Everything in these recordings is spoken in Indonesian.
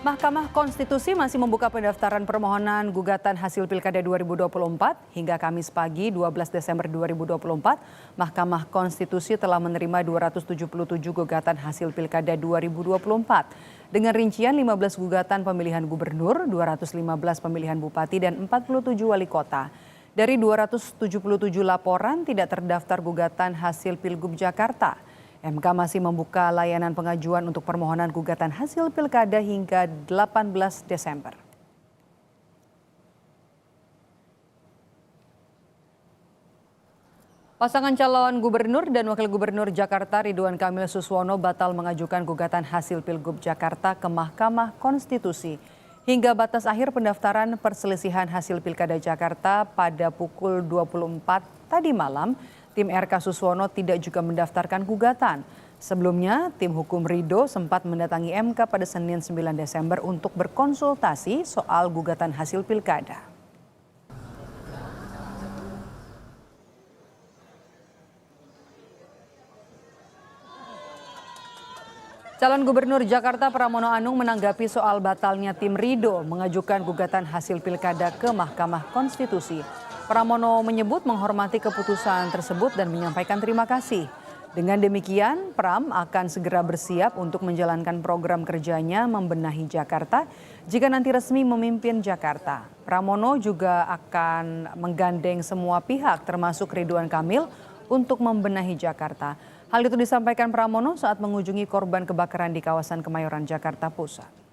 Mahkamah Konstitusi masih membuka pendaftaran permohonan gugatan hasil Pilkada 2024 hingga Kamis pagi 12 Desember 2024. Mahkamah Konstitusi telah menerima 277 gugatan hasil Pilkada 2024 dengan rincian 15 gugatan pemilihan gubernur, 215 pemilihan bupati dan 47 wali kota. Dari 277 laporan tidak terdaftar gugatan hasil Pilgub Jakarta. MK masih membuka layanan pengajuan untuk permohonan gugatan hasil pilkada hingga 18 Desember. Pasangan calon gubernur dan wakil gubernur Jakarta Ridwan Kamil Suswono batal mengajukan gugatan hasil Pilgub Jakarta ke Mahkamah Konstitusi. Hingga batas akhir pendaftaran perselisihan hasil Pilkada Jakarta pada pukul 24 tadi malam, tim RK Suswono tidak juga mendaftarkan gugatan. Sebelumnya, tim hukum Ridho sempat mendatangi MK pada Senin 9 Desember untuk berkonsultasi soal gugatan hasil pilkada. Calon Gubernur Jakarta Pramono Anung menanggapi soal batalnya tim Ridho mengajukan gugatan hasil pilkada ke Mahkamah Konstitusi. Pramono menyebut menghormati keputusan tersebut dan menyampaikan terima kasih. Dengan demikian, Pram akan segera bersiap untuk menjalankan program kerjanya membenahi Jakarta jika nanti resmi memimpin Jakarta. Pramono juga akan menggandeng semua pihak termasuk Ridwan Kamil untuk membenahi Jakarta. Hal itu disampaikan Pramono saat mengunjungi korban kebakaran di kawasan Kemayoran, Jakarta Pusat.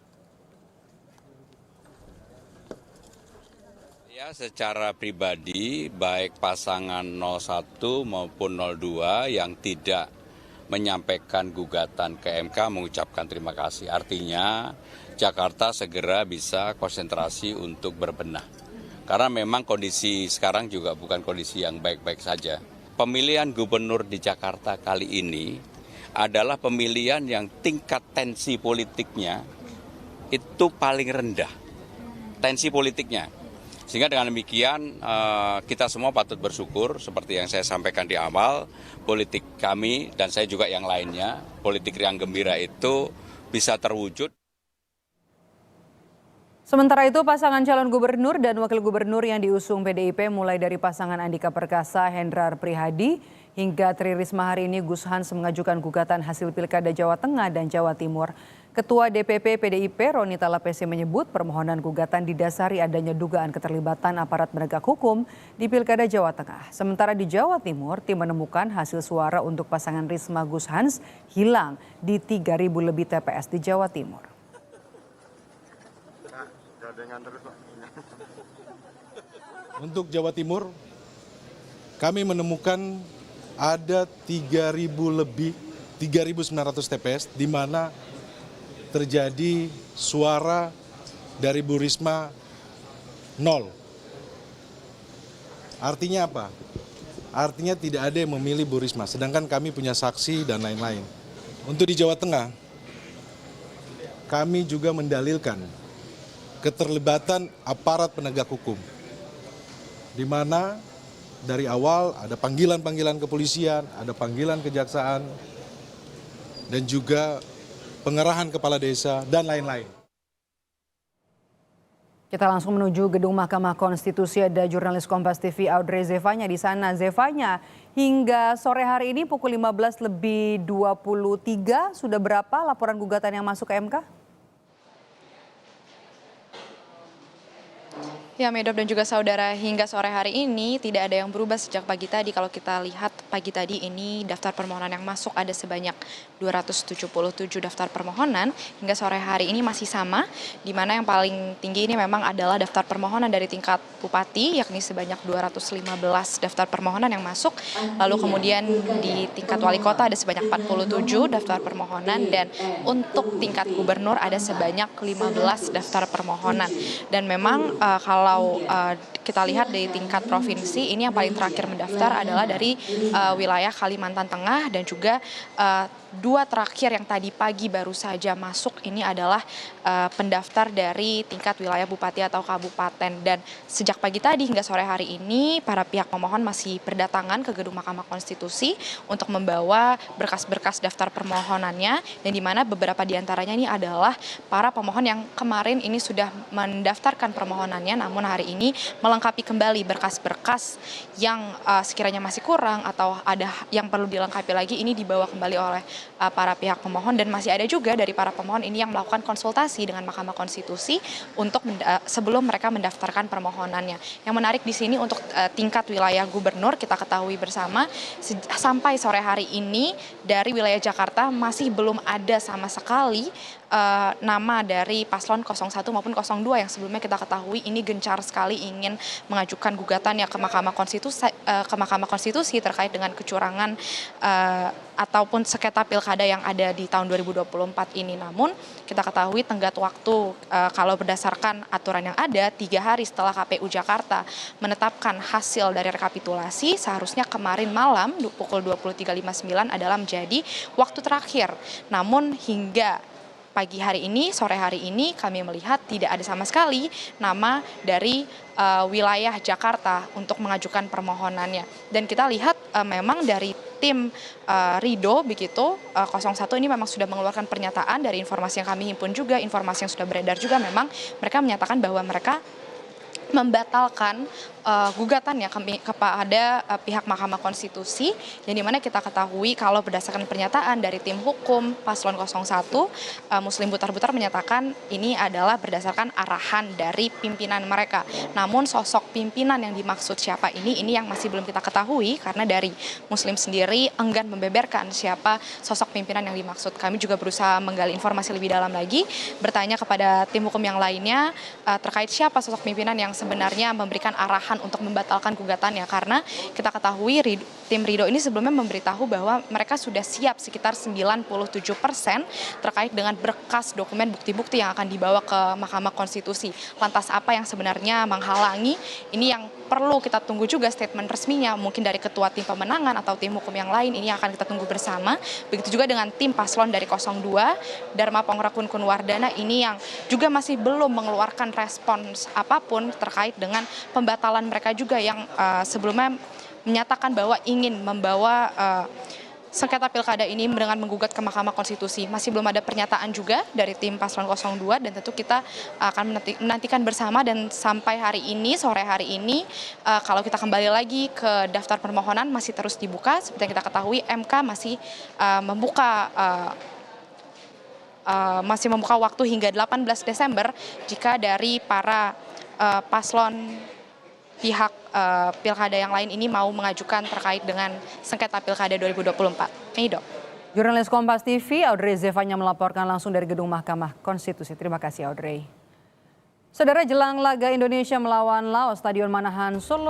Ya, secara pribadi baik pasangan 01 maupun 02 yang tidak menyampaikan gugatan ke MK mengucapkan terima kasih. Artinya Jakarta segera bisa konsentrasi untuk berbenah. Karena memang kondisi sekarang juga bukan kondisi yang baik-baik saja. Pemilihan gubernur di Jakarta kali ini adalah pemilihan yang tingkat tensi politiknya itu paling rendah. Tensi politiknya. Sehingga dengan demikian kita semua patut bersyukur seperti yang saya sampaikan di awal, politik kami dan saya juga yang lainnya, politik riang gembira itu bisa terwujud. Sementara itu pasangan calon gubernur dan wakil gubernur yang diusung PDIP mulai dari pasangan Andika Perkasa, Hendrar Prihadi hingga Tri Risma hari ini Gus Hans mengajukan gugatan hasil Pilkada Jawa Tengah dan Jawa Timur. Ketua DPP PDIP Roni Talapesi menyebut permohonan gugatan didasari adanya dugaan keterlibatan aparat penegak hukum di Pilkada Jawa Tengah. Sementara di Jawa Timur, tim menemukan hasil suara untuk pasangan Risma Gus Hans hilang di 3.000 lebih TPS di Jawa Timur. Untuk Jawa Timur, kami menemukan ada 3.900 TPS di mana terjadi suara dari Bu Risma 0. Artinya apa? Artinya tidak ada yang memilih Bu Risma, sedangkan kami punya saksi dan lain-lain. Untuk di Jawa Tengah, kami juga mendalilkan keterlibatan aparat penegak hukum, di mana dari awal ada panggilan-panggilan kepolisian, ada panggilan kejaksaan, dan juga pengerahan kepala desa, dan lain-lain. Kita langsung menuju gedung Mahkamah Konstitusi, ada jurnalis Kompas TV Audrey Zevanya di sana. Zevanya, hingga sore hari ini pukul 15:23 sudah berapa laporan gugatan yang masuk ke MK? Ya, Medop dan juga saudara, hingga sore hari ini tidak ada yang berubah sejak pagi tadi. Kalau kita lihat pagi tadi ini daftar permohonan yang masuk ada sebanyak 277 daftar permohonan. Hingga sore hari ini masih sama, di mana yang paling tinggi ini memang adalah daftar permohonan dari tingkat bupati, yakni sebanyak 215 daftar permohonan yang masuk. Lalu kemudian di tingkat wali kota ada sebanyak 47 daftar permohonan, dan untuk tingkat gubernur ada sebanyak 15 daftar permohonan. Dan memang kalau kalau kita lihat dari tingkat provinsi, ini yang paling terakhir mendaftar adalah dari wilayah Kalimantan Tengah, dan juga dua terakhir yang tadi pagi baru saja masuk ini adalah pendaftar dari tingkat wilayah bupati atau kabupaten. Dan sejak pagi tadi hingga sore hari ini para pihak pemohon masih berdatangan ke gedung Mahkamah Konstitusi untuk membawa berkas-berkas daftar permohonannya, dan di mana beberapa diantaranya ini adalah para pemohon yang kemarin ini sudah mendaftarkan permohonannya, namun hari ini melengkapi kembali berkas-berkas yang sekiranya masih kurang atau ada yang perlu dilengkapi lagi, ini dibawa kembali oleh para pihak pemohon. Dan masih ada juga dari para pemohon ini yang melakukan konsultasi dengan Mahkamah Konstitusi untuk sebelum mereka mendaftarkan permohonannya. Yang menarik di sini untuk tingkat wilayah gubernur, kita ketahui bersama sampai sore hari ini dari wilayah Jakarta masih belum ada sama sekali nama dari paslon 01 maupun 02 yang sebelumnya kita ketahui ini gencar sekali ingin mengajukan gugatannya ke Mahkamah Konstitusi terkait dengan kecurangan ataupun sengketa pilkada yang ada di tahun 2024 ini. Namun kita ketahui tenggat waktu kalau berdasarkan aturan yang ada 3 hari setelah KPU Jakarta menetapkan hasil dari rekapitulasi, seharusnya kemarin malam pukul 23.59 adalah menjadi waktu terakhir. Namun hingga pagi hari ini, sore hari ini kami melihat tidak ada sama sekali nama dari wilayah Jakarta untuk mengajukan permohonannya. Dan kita lihat memang dari tim Ridho begitu 01 ini memang sudah mengeluarkan pernyataan. Dari informasi yang kami himpun juga, informasi yang sudah beredar juga, memang mereka menyatakan bahwa mereka membatalkan gugatannya kepada pihak Mahkamah Konstitusi, yang dimana kita ketahui kalau berdasarkan pernyataan dari tim hukum paslon 01, Muslim Butar-Butar menyatakan ini adalah berdasarkan arahan dari pimpinan mereka. Namun sosok pimpinan yang dimaksud siapa ini yang masih belum kita ketahui, karena dari Muslim sendiri enggan membeberkan siapa sosok pimpinan yang dimaksud. Kami juga berusaha menggali informasi lebih dalam lagi, bertanya kepada tim hukum yang lainnya terkait siapa sosok pimpinan yang sebenarnya memberikan arahan untuk membatalkan gugatannya, karena kita ketahui tim Ridho ini sebelumnya memberitahu bahwa mereka sudah siap sekitar 97% terkait dengan berkas dokumen bukti-bukti yang akan dibawa ke Mahkamah Konstitusi. Lantas apa yang sebenarnya menghalangi? Ini yang perlu kita tunggu juga statement resminya, mungkin dari ketua tim pemenangan atau tim hukum yang lain, ini akan kita tunggu bersama. Begitu juga dengan tim paslon dari 02, Dharma Pongrakun Kunwardana, ini yang juga masih belum mengeluarkan respons apapun terkait dengan pembatalan mereka juga yang sebelumnya menyatakan bahwa ingin membawa sengketa pilkada ini dengan menggugat ke Mahkamah Konstitusi. Masih belum ada pernyataan juga dari tim paslon 02, dan tentu kita akan menantikan bersama. Dan sampai hari ini, sore hari ini, kalau kita kembali lagi ke daftar permohonan masih terus dibuka. Seperti yang kita ketahui, MK masih membuka waktu hingga 18 Desember jika dari para paslon pihak pilkada yang lain ini mau mengajukan terkait dengan sengketa pilkada 2024. Ini Dok. Jurnalis Kompas TV, Audrey Zevanya melaporkan langsung dari gedung Mahkamah Konstitusi. Terima kasih Audrey. Saudara, jelang laga Indonesia melawan Laos, Stadion Manahan Solo